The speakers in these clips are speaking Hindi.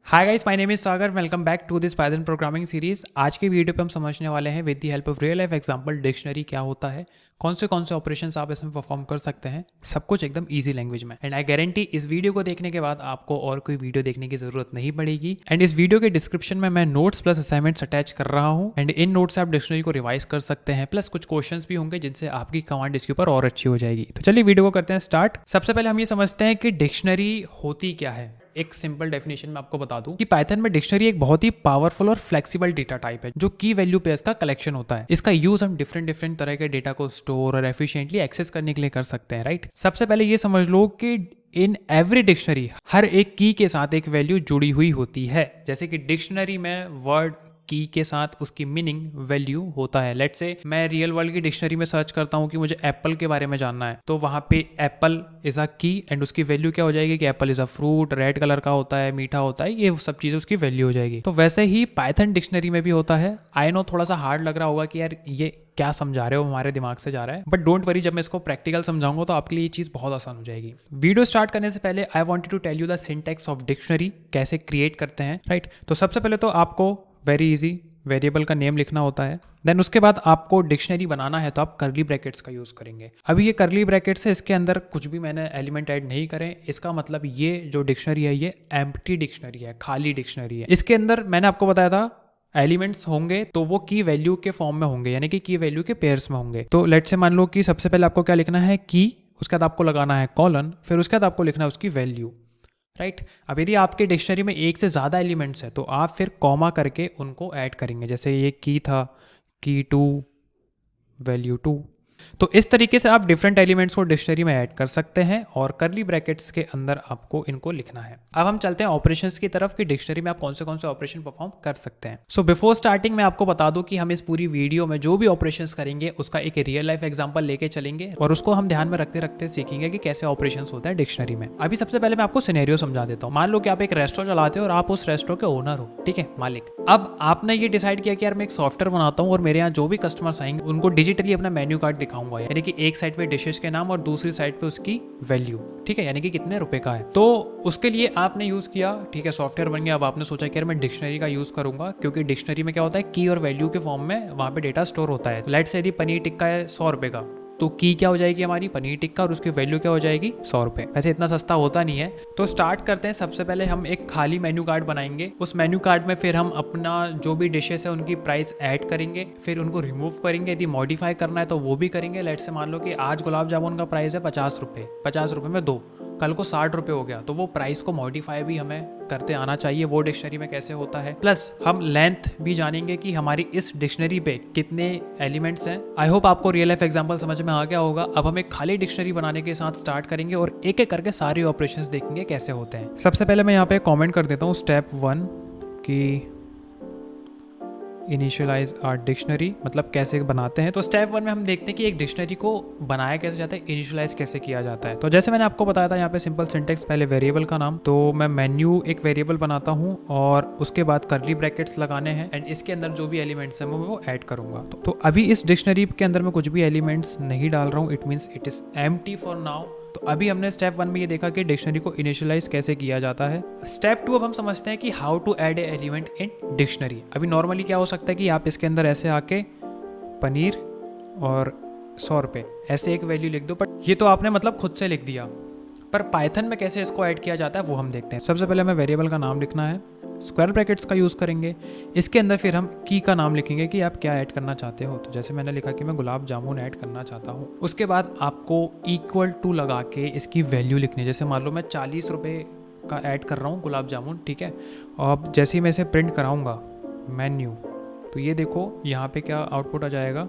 Hi guys, my name is Sagar. Welcome back to this Python programming series. आज की वीडियो पे हम समझने वाले हैं with the help of real life example dictionary क्या होता है, कौन से ऑपरेशंस आप इसमें परफॉर्म कर सकते हैं, सब कुछ एकदम इजी लैंग्वेज में। एंड आई गारंटी इस वीडियो को देखने के बाद आपको और कोई वीडियो देखने की जरूरत नहीं पड़ेगी। एंड इस वीडियो के डिस्क्रिप्शन में मैं नोट्स प्लस असाइनमेंट्स अटैच कर रहा हूँ एंड इन नोट्स से आप डिक्शनरी को रिवाइज कर सकते हैं, प्लस कुछ क्वेश्चंस भी होंगे जिनसे आपकी कमांड इसके ऊपर और अच्छी हो जाएगी। तो चलिए वीडियो को करते हैं स्टार्ट। सबसे पहले हम ये समझते हैं कि डिक्शनरी होती क्या है। एक सिंपल डेफिनेशन में आपको बता दूं कि पाइथन में डिक्शनरी एक बहुत ही पावरफुल और फ्लेक्सिबल डेटा टाइप है जो की वैल्यू पेयर्स का कलेक्शन होता है। इसका यूज हम डिफरेंट तरह के डेटा को स्टोर और एफिशिएंटली एक्सेस करने के लिए कर सकते हैं, राइट। सबसे पहले ये समझ लो कि इन एवरी डिक्शनरी हर एक की के साथ एक वैल्यू जुड़ी हुई होती है। जैसे कि डिक्शनरी में वर्ड की के साथ उसकी मीनिंग वैल्यू होता है। लेट्स से मैं रियल वर्ल्ड की डिक्शनरी में सर्च करता हूँ कि मुझे एप्पल के बारे में जानना है, तो वहां पे एप्पल इज अ की एंड उसकी वैल्यू क्या हो जाएगी कि Apple is a fruit, red colour का होता है, मीठा होता है, ये सब चीजें उसकी वैल्यू हो जाएगी। तो वैसे ही पाइथन डिक्शनरी में भी होता है। आई नो थोड़ा सा हार्ड लग रहा होगा कि यार ये क्या समझा रहे हो, हमारे दिमाग से जा रहा है, बट डोंट वरी, जब मैं इसको प्रैक्टिकल समझाऊंगा तो आपके लिए ये चीज बहुत आसान हो जाएगी। वीडियो स्टार्ट करने से पहले I wanted to tell you the syntax of dictionary, कैसे क्रिएट करते हैं, राइट। तो सबसे पहले तो आपको वेरी इजी वेरिएबल का नेम लिखना होता है। देन उसके बाद आपको डिक्शनरी बनाना है तो आप कर्ली ब्रैकेट्स का यूज करेंगे। अभी ये कर्ली ब्रैकेट्स है, इसके अंदर कुछ भी मैंने एलिमेंट ऐड नहीं करें। इसका मतलब ये जो डिक्शनरी है ये एम्प्टी डिक्शनरी है, खाली डिक्शनरी है। इसके अंदर मैंने आपको बताया था एलिमेंट्स होंगे तो वो की वैल्यू के फॉर्म में होंगे, यानी कि की वैल्यू के पेयर्स में होंगे। तो लेट से मान लो कि सबसे पहले आपको क्या लिखना है, की, उसके बाद आपको लगाना है कॉलन, फिर उसके बाद आपको लिखना है उसकी वैल्यू, राइट। अब यदि आपके डिक्शनरी में एक से ज़्यादा एलिमेंट्स है तो आप फिर कॉमा करके उनको ऐड करेंगे। जैसे ये की था, की 2, वैल्यू 2। तो इस तरीके से आप डिफरेंट एलिमेंट्स को डिक्शनरी में ऐड कर सकते हैं और कर्ली ब्रैकेट्स के अंदर आपको इनको लिखना है। अब हम चलते हैं ऑपरेशंस की तरफ कि डिक्शनरी में आप कौन से ऑपरेशन परफॉर्म कर सकते हैं। सो बिफोर स्टार्टिंग मैं आपको बता दूं कि हम इस पूरी वीडियो में जो भी ऑपरेशंस करेंगे उसका एक रियल लाइफ एग्जांपल लेके चलेंगे और उसको हम ध्यान में रखते रखते सीखेंगे कि कैसे ऑपरेशंस होता है डिक्शनरी में। अभी सबसे पहले मैं आपको सिनेरियो समझा देता हूँ। मान लो कि आप एक रेस्टोरेंट चलाते हो और आप उस रेस्टोरेंट के ओनर हो, ठीक है, मालिक। अब आपने ये डिसाइड किया कि यार मैं एक सॉफ्टवेयर बनाता हूँ और मेरे यहाँ जो भी कस्टमर्स आएंगे उनको डिजिटली अपना मेन्यू कार्ड दिखाऊंगा, यानी कि एक साइड पे डिशेस के नाम और दूसरी साइड पे उसकी वैल्यू, ठीक है, यानी कि कितने रुपए का है। तो उसके लिए आपने यूज किया, ठीक है, सॉफ्टवेयर बन गया। अब आपने सोचा कि यार मैं डिक्शनरी का यूज करूंगा क्योंकि डिक्शनरी में क्या होता है, की और वैल्यू के फॉर्म में वहां पे डेटा स्टोर होता है। लेट्स से यदि पनीर टिक्का है 100 रुपए का, तो की क्या हो जाएगी हमारी, पनीर टिक्का, और उसकी वैल्यू क्या हो जाएगी, 100 रुपए। वैसे इतना सस्ता होता नहीं है। तो स्टार्ट करते हैं। सबसे पहले हम एक खाली मेन्यू कार्ड बनाएंगे। उस मेन्यू कार्ड में फिर हम अपना जो भी डिशेस है उनकी प्राइस ऐड करेंगे, फिर उनको रिमूव करेंगे। यदि मॉडिफाई करना है तो वो भी करेंगे। लेट से मान लो कि आज गुलाब जामुन का प्राइस है 50 रुपये, 50 रुपये में 2, कल को 60 रुपये हो गया, तो वो प्राइस को मॉडिफाई भी हमें करते आना चाहिए। वो डिक्शनरी में कैसे होता है, प्लस हम लेंथ भी जानेंगे कि हमारी इस डिक्शनरी पे कितने एलिमेंट्स हैं। आई होप आपको रियल लाइफ एग्जांपल समझ में आ गया होगा। अब हम एक खाली डिक्शनरी बनाने के साथ स्टार्ट करेंगे और एक एक करके सारे ऑपरेशंस देखेंगे कैसे होते हैं। सबसे पहले मैं यहाँ पे कॉमेंट कर देता हूँ स्टेप 1 की इनिशियलाइज आर डिक्शनरी, मतलब कैसे बनाते हैं। तो स्टेप 1 में हम देखते हैं कि एक डिक्शनरी को बनाया कैसे जाता है, इनिशियलाइज कैसे किया जाता है। तो जैसे मैंने आपको बताया था यहाँ पे सिंपल सिंटेक्स, पहले वेरिएबल का नाम, तो मैं मेन्यू एक वेरिएबल बनाता हूँ और उसके बाद कर्ली ब्रैकेट्स लगाने हैं एंड इसके अंदर जो भी एलिमेंट्स हैं मैं वो ऐड करूंगा। तो अभी इस डिक्शनरी के अंदर मैं कुछ भी एलिमेंट्स नहीं डाल रहा हूँ, it means it is empty for now. तो अभी हमने स्टेप 1 में ये देखा कि डिक्शनरी को इनिशियलाइज कैसे किया जाता है। स्टेप 2 अब हम समझते हैं कि how to add a element in dictionary. अभी नॉर्मली क्या हो सकता है कि आप इसके अंदर ऐसे आके पनीर और 100 रुपये ऐसे एक वैल्यू लिख दो, बट ये तो आपने मतलब खुद से लिख दिया, पर पाइथन में कैसे इसको ऐड किया जाता है वो हम देखते हैं। सबसे पहले हमें वेरिएबल का नाम लिखना है, स्क्वायर ब्रैकेट्स का यूज़ करेंगे। इसके अंदर फिर हम की का नाम लिखेंगे कि आप क्या ऐड करना चाहते हो। तो जैसे मैंने लिखा कि मैं गुलाब जामुन ऐड करना चाहता हूँ। उसके बाद आपको इक्वल टू लगा के इसकी वैल्यू लिखनी है। जैसे मान लो मैं 40 रुपये का ऐड कर रहा हूँ गुलाब जामुन, ठीक है। और अब जैसे ही मैं इसे प्रिंट कराऊँगा मेन्यू, तो ये देखो यहाँ पे क्या आउटपुट आ जाएगा,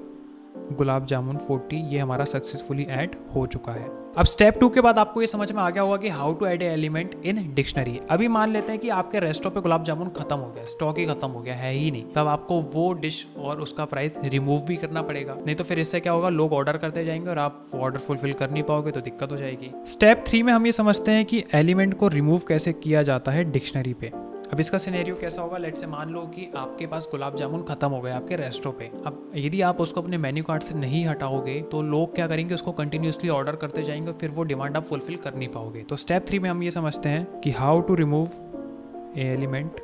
गुलाब जामुन 40, ये हमारा सक्सेसफुली ऐड हो चुका है। अब स्टेप 2 के बाद आपको ये समझ में आ गया होगा कि how to add a element in dictionary. अभी मान लेते हैं कि आपके रेस्टोरेंट पे गुलाब जामुन खत्म हो गया, स्टॉक ही खत्म हो गया, है ही नहीं, तब आपको वो डिश और उसका प्राइस रिमूव भी करना पड़ेगा। नहीं तो फिर इससे क्या होगा, लोग ऑर्डर करते जाएंगे और आप वो ऑर्डर फुलफिल कर नहीं पाओगे तो दिक्कत हो जाएगी। स्टेप 3 में हम ये समझते हैं कि एलिमेंट को रिमूव कैसे किया जाता है डिक्शनरी पे। अब इसका सिनेरियो कैसा होगा, लेट से मान लो कि आपके पास गुलाब जामुन खत्म हो गया आपके रेस्टोरेंट पे। अब यदि आप उसको अपने मेन्यू कार्ड से नहीं हटाओगे तो लोग क्या करेंगे, उसको कंटिन्यूसली ऑर्डर करते जाएंगे, फिर वो डिमांड आप फुलफिल कर नहीं पाओगे। तो स्टेप 3 में हम ये समझते हैं कि how to remove element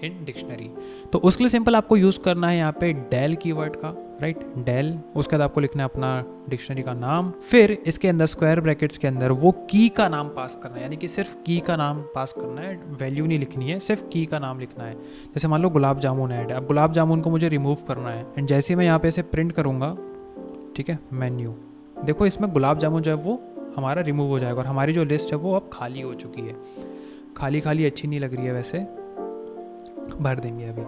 in dictionary. तो उसके लिए सिंपल आपको यूज़ करना है यहाँ पे डेल कीवर्ड का, राइट, डेल। उसके बाद आपको लिखना है अपना डिक्शनरी का नाम, फिर इसके अंदर स्क्वायर ब्रैकेट्स के अंदर वो की का नाम पास करना है, यानी कि सिर्फ की का नाम पास करना है, वैल्यू नहीं लिखनी है, सिर्फ की का नाम लिखना है। जैसे मान लो गुलाब जामुन ऐड है, अब गुलाब जामुन को मुझे रिमूव करना है, एंड जैसे मैं यहाँ पे इसे प्रिंट करूँगा, ठीक है, मेन्यू, देखो इसमें गुलाब जामुन जो है वो हमारा रिमूव हो जाएगा और हमारी जो लिस्ट है वो अब खाली हो चुकी है। खाली खाली अच्छी नहीं लग रही है, वैसे भर देंगे अभी।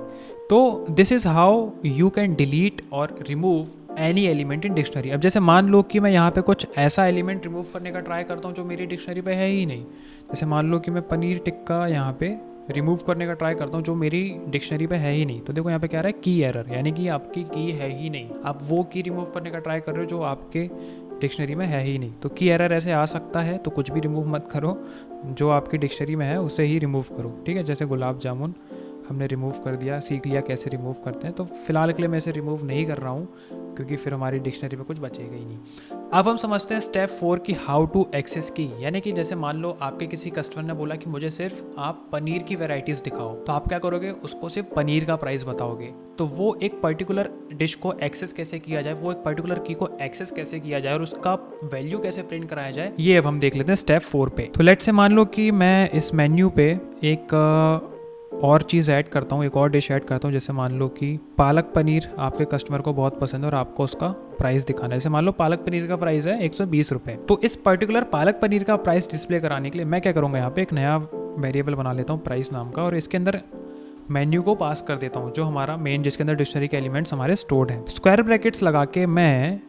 तो this is how you can delete और remove any element in dictionary. अब जैसे मान लो कि मैं यहाँ पे कुछ ऐसा एलिमेंट रिमूव करने का ट्राई करता हूँ जो मेरी डिक्शनरी पे है ही नहीं। जैसे मान लो कि मैं पनीर टिक्का यहाँ पे रिमूव करने का ट्राई करता हूँ जो मेरी डिक्शनरी पे है ही नहीं, तो देखो यहाँ पे क्या रहा है, की एरर, यानी कि आपकी की है ही नहीं। आप वो की रिमूव करने का ट्राई कर रहे हो जो आपके डिक्शनरी में है ही नहीं। तो की एरर ऐसे आ सकता है, तो कुछ भी रिमूव मत करो, जो आपकी डिक्शनरी में है उसे ही रिमूव करो, ठीक है। जैसे गुलाब जामुन हमने रिमूव कर दिया, सीख लिया कैसे रिमूव करते हैं। तो फिलहाल के लिए मैं इसे रिमूव नहीं कर रहा हूँ क्योंकि फिर हमारी डिक्शनरी में कुछ बचेगा ही नहीं। अब हम समझते हैं स्टेप 4 की हाउ टू एक्सेस की, यानी कि जैसे मान लो आपके किसी कस्टमर ने बोला कि मुझे सिर्फ आप पनीर की वैरायटीज़ दिखाओ, तो आप क्या करोगे, उसको सिर्फ पनीर का प्राइस बताओगे। तो वो एक पर्टिकुलर डिश को एक्सेस कैसे किया जाए, वो एक पर्टिकुलर की को एक्सेस कैसे किया जाए और उसका वैल्यू कैसे प्रिंट कराया जाए, ये अब हम देख लेते हैं स्टेप 4 पे। तो लेट्स से मान लो कि मैं इस मेन्यू पे एक और चीज़ ऐड करता हूँ, एक और डिश ऐड करता हूँ। जैसे मान लो कि पालक पनीर आपके कस्टमर को बहुत पसंद है और आपको उसका प्राइस दिखाना है। जैसे मान लो पालक पनीर का प्राइस है 120 रुपये। तो इस पर्टिकुलर पालक पनीर का प्राइस डिस्प्ले कराने के लिए मैं क्या करूँगा, यहाँ पे एक नया वेरिएबल बना लेता हूँ प्राइस नाम का, और इसके अंदर मेन्यू को पास कर देता हूँ जो हमारा मेन, जिसके अंदर डिक्शनरी के एलिमेंट्स हमारे स्टोर्ड हैं। स्क्वायर ब्रैकेट्स लगा के मैं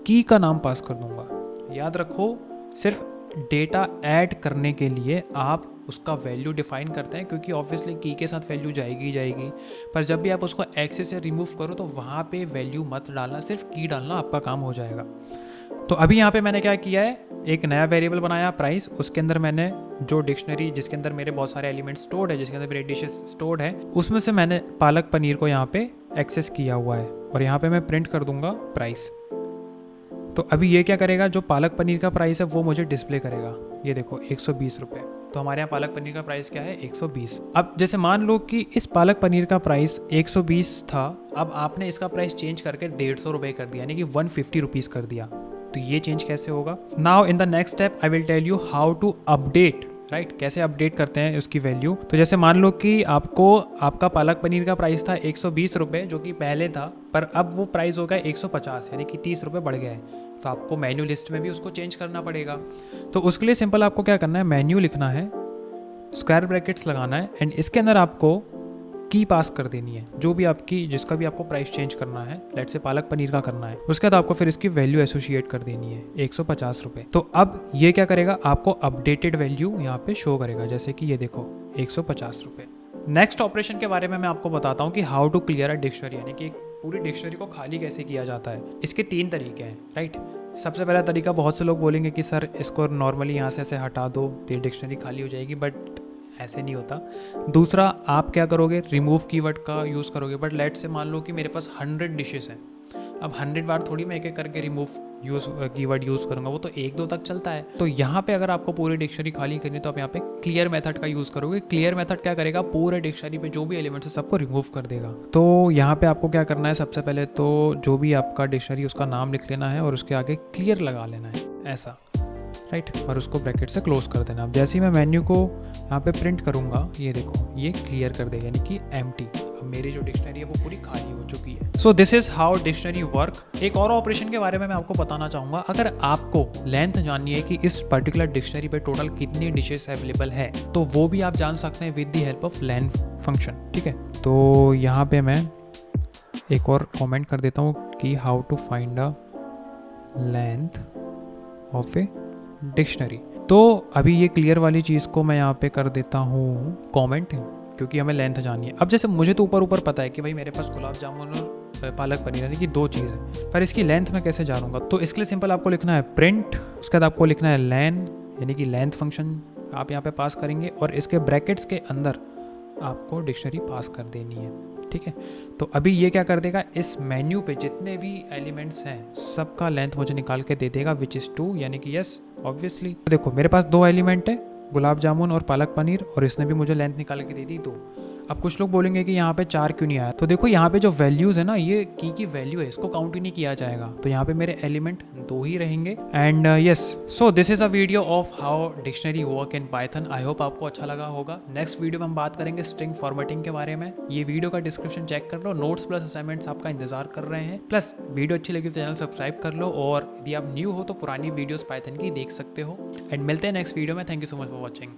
की का नाम पास कर दूंगा। याद रखो, सिर्फ डेटा ऐड करने के लिए आप उसका वैल्यू डिफाइन करते हैं, क्योंकि ऑब्वियसली की के साथ वैल्यू जाएगी, पर जब भी आप उसको एक्सेस से रिमूव करो तो वहाँ पे वैल्यू मत डालना, सिर्फ की डालना, आपका काम हो जाएगा। तो अभी यहाँ पे मैंने क्या किया है, एक नया वेरिएबल बनाया प्राइस, उसके अंदर मैंने जो डिक्शनरी जिसके अंदर मेरे बहुत सारे एलिमेंट्स स्टोर्ड है, जिसके अंदर मेरे डिशेस स्टोर्ड है, उसमें से मैंने पालक पनीर को यहाँ पे एक्सेस किया हुआ है और यहाँ पे मैं प्रिंट कर दूंगा प्राइस। तो अभी ये क्या करेगा, जो पालक पनीर का प्राइस है वो मुझे डिस्प्ले करेगा। ये देखो 120 रुपये। तो हमारे यहाँ पालक पनीर का प्राइस क्या है, 120। अब जैसे मान लो कि इस पालक पनीर का प्राइस 120 था, अब आपने इसका प्राइस चेंज करके 150 रुपये कर दिया, यानी कि 150 रुपीज़ कर दिया। तो ये चेंज कैसे होगा, now in the next step I will tell you how to update, right, कैसे अपडेट करते हैं उसकी वैल्यू। तो जैसे मान लो कि आपका पालक पनीर का प्राइस था 120 रुपये, जो कि पहले था, पर अब वो प्राइस हो गया 150, यानी कि 30 रुपये बढ़ गया है। तो आपको मेन्यू लिस्ट में भी उसको चेंज करना पड़ेगा। तो उसके लिए सिंपल आपको क्या करना है, मेन्यू लिखना है, स्क्वायर ब्रैकेट्स लगाना है, एंड इसके अंदर आपको की पास कर देनी है, जो भी आपकी जिसका भी आपको प्राइस चेंज करना है, लेट्स से पालक पनीर का करना है। उसके बाद आपको फिर इसकी वैल्यू एसोसिएट कर देनी है 150 रुपये। तो अब ये क्या करेगा, आपको अपडेटेड वैल्यू यहाँ पे शो करेगा, जैसे कि ये देखो 150 रुपये। नेक्स्ट ऑपरेशन के बारे में मैं आपको बताता हूँ कि how to clear a dictionary, यानी कि पूरी डिक्शनरी को खाली कैसे किया जाता है। इसके 3 तरीके हैं, राइट। सबसे पहला तरीका, बहुत से लोग बोलेंगे कि सर इसको नॉर्मली यहाँ से ऐसे हटा दो तो डिक्शनरी खाली हो जाएगी, बट ऐसे नहीं होता। दूसरा, आप क्या करोगे, रिमूव कीवर्ड का यूज़ करोगे, बट लेट से मान लो कि मेरे पास 100 डिशेस हैं, अब 100 बार थोड़ी मैं एक एक करके रिमूव कीवर्ड यूज़ करूँगा, वो तो 1-2 तक चलता है। तो यहाँ पे अगर आपको पूरी डिक्शनरी खाली करनी है तो आप यहाँ पे क्लियर मेथड का यूज़ करोगे। क्लियर मेथड क्या करेगा, पूरे डिक्शनरी पे जो भी एलिमेंट्स है सबको रिमूव कर देगा। तो यहाँ पे आपको क्या करना है, सबसे पहले तो जो भी आपका डिक्शनरी उसका नाम लिख लेना है और उसके आगे क्लियर लगा लेना है, ऐसा, राइट, और उसको ब्रैकेट से क्लोज कर देना। अब जैसे ही मैं मेन्यू को यहाँ पे प्रिंट करूँगा, ये देखो ये क्लियर कर देगा, यानी कि एम्प्टी। अब मेरी जो डिक्शनरी है वो पूरी खाली हो चुकी है। So this is how dictionary work. एक और ऑपरेशन के बारे में मैं आपको बताना चाहूँगा। अगर आपको लेंथ जाननी है कि इस पर्टिकुलर डिक्शनरी पे टोटल कितनी डिशेस अवेलेबल है, तो वो भी आप जान सकते हैं with the help of length function, ठीक है। तो यहाँ पे मैं एक और कॉमेंट कर देता हूँ कि how to find a length of a dictionary. तो अभी ये क्लियर वाली चीज़ को मैं यहाँ पे कर देता हूँ कमेंट, क्योंकि हमें लेंथ जाननी है। अब जैसे मुझे तो ऊपर पता है कि भाई मेरे पास गुलाब जामुन और पालक पनीर, यानी कि 2 चीज़ है, पर इसकी लेंथ मैं कैसे जानूंगा। तो इसके लिए सिंपल आपको लिखना है प्रिंट, उसके बाद आपको लिखना है लेन, यानी कि लेंथ फंक्शन आप यहाँ पे पास करेंगे और इसके ब्रैकेट्स के अंदर आपको डिक्शनरी पास कर देनी है, ठीक है। तो अभी ये क्या कर देगा, इस मेन्यू पे जितने भी एलिमेंट्स हैं सबका लेंथ मुझे निकाल के दे देगा, विच इज़ 2, यानी कि यस ऑब्वियसली। देखो मेरे पास 2 एलिमेंट है, गुलाब जामुन और पालक पनीर, और इसने भी मुझे लेंथ निकाल के दे दी 2। अब कुछ लोग बोलेंगे कि यहाँ पे 4 क्यों नहीं आया, तो देखो यहाँ पे जो वैल्यूज़ है ना, ये की वैल्यू है, इसको काउंट ही नहीं किया जाएगा, तो यहाँ पे मेरे एलिमेंट 2 ही रहेंगे। And yes, so this is a video of how dictionary work in Python. I hope आपको अच्छा लगा होगा। नेक्स्ट वीडियो में हम बात करेंगे स्ट्रिंग फॉर्मेटिंग के बारे में। ये वीडियो का डिस्क्रिप्शन चेक कर लो, नोट्स प्लस असाइनमेंट्स आपका इंतजार कर रहे हैं। प्लस वीडियो अच्छी लगी तो चैनल सब्सक्राइब कर लो, और यदि आप न्यू हो तो पुरानी वीडियोस पाइथन की देख सकते हो। एंड मिलते हैं नेक्स्ट वीडियो में। Thank you so much for watching.